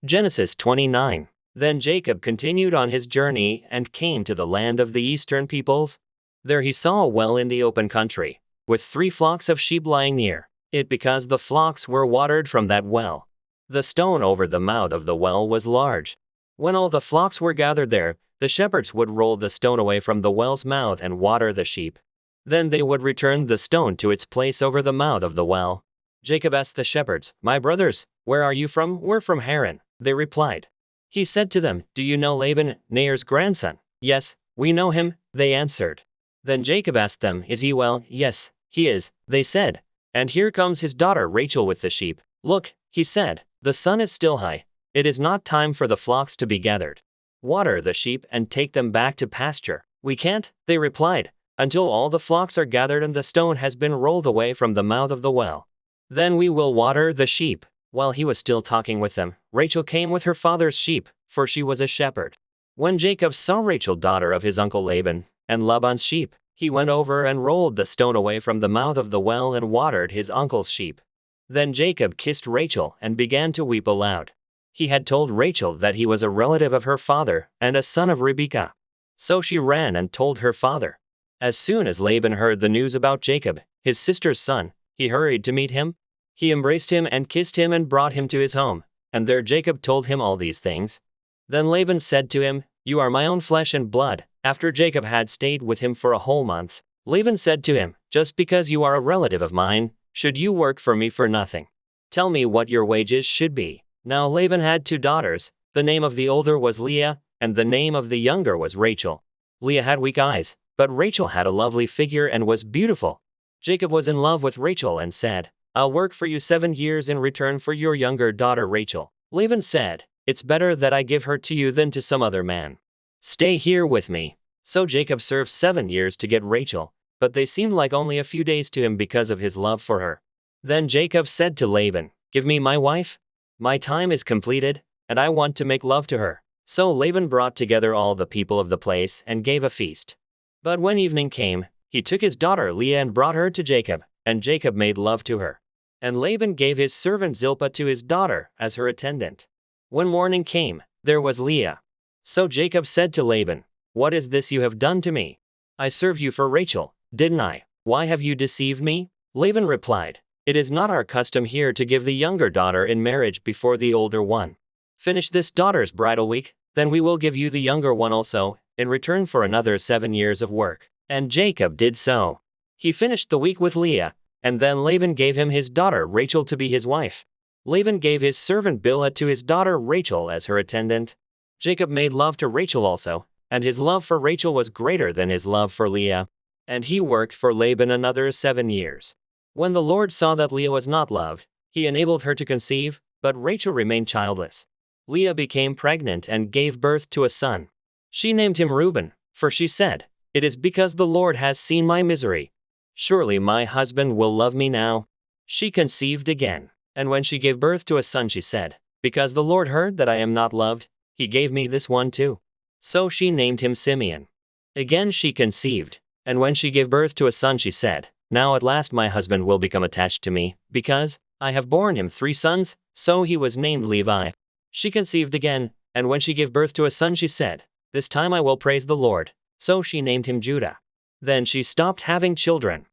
Genesis 29. Then Jacob continued on his journey and came to the land of the eastern peoples. There he saw a well in the open country, with 3 flocks of sheep lying near it because the flocks were watered from that well. The stone over the mouth of the well was large. When all the flocks were gathered there, the shepherds would roll the stone away from the well's mouth and water the sheep. Then they would return the stone to its place over the mouth of the well. Jacob asked the shepherds, "My brothers, where are you from?" "We're from Haran," they replied. He said to them, "Do you know Laban, Nahor's grandson?" "Yes, we know him," they answered. Then Jacob asked them, "Is he well?" "Yes, he is," they said. "And here comes his daughter Rachel with the sheep." "Look," he said, "the sun is still high. It is not time for the flocks to be gathered. Water the sheep and take them back to pasture." "We can't," they replied, "until all the flocks are gathered and the stone has been rolled away from the mouth of the well. Then we will water the sheep." While he was still talking with them, Rachel came with her father's sheep, for she was a shepherd. When Jacob saw Rachel, daughter of his uncle Laban, and Laban's sheep, he went over and rolled the stone away from the mouth of the well and watered his uncle's sheep. Then Jacob kissed Rachel and began to weep aloud. He had told Rachel that he was a relative of her father and a son of Rebekah. So she ran and told her father. As soon as Laban heard the news about Jacob, his sister's son, he hurried to meet him. He embraced him and kissed him and brought him to his home, and there Jacob told him all these things. Then Laban said to him, "You are my own flesh and blood." After Jacob had stayed with him for a whole month, Laban said to him, "Just because you are a relative of mine, should you work for me for nothing? Tell me what your wages should be." Now Laban had 2 daughters. The name of the older was Leah, and the name of the younger was Rachel. Leah had weak eyes, but Rachel had a lovely figure and was beautiful. Jacob was in love with Rachel and said, "I'll work for you 7 years in return for your younger daughter Rachel." Laban said, "It's better that I give her to you than to some other man. Stay here with me." So Jacob served 7 years to get Rachel, but they seemed like only a few days to him because of his love for her. Then Jacob said to Laban, "Give me my wife. My time is completed, and I want to make love to her." So Laban brought together all the people of the place and gave a feast. But when evening came, he took his daughter Leah and brought her to Jacob, and Jacob made love to her. And Laban gave his servant Zilpah to his daughter as her attendant. When morning came, there was Leah. So Jacob said to Laban, "What is this you have done to me? I served you for Rachel, didn't I? Why have you deceived me?" Laban replied, "It is not our custom here to give the younger daughter in marriage before the older one. Finish this daughter's bridal week, then we will give you the younger one also, in return for another 7 years of work." And Jacob did so. He finished the week with Leah, and then Laban gave him his daughter Rachel to be his wife. Laban gave his servant Bilhah to his daughter Rachel as her attendant. Jacob made love to Rachel also, and his love for Rachel was greater than his love for Leah. And he worked for Laban another 7 years. When the Lord saw that Leah was not loved, he enabled her to conceive, but Rachel remained childless. Leah became pregnant and gave birth to a son. She named him Reuben, for she said, "It is because the Lord has seen my misery. Surely my husband will love me now." She conceived again, and when she gave birth to a son she said, "Because the Lord heard that I am not loved, he gave me this one too." So she named him Simeon. Again she conceived, and when she gave birth to a son she said, "Now at last my husband will become attached to me, because I have borne him 3 sons, so he was named Levi." She conceived again, and when she gave birth to a son she said, "This time I will praise the Lord," so she named him Judah. Then she stopped having children.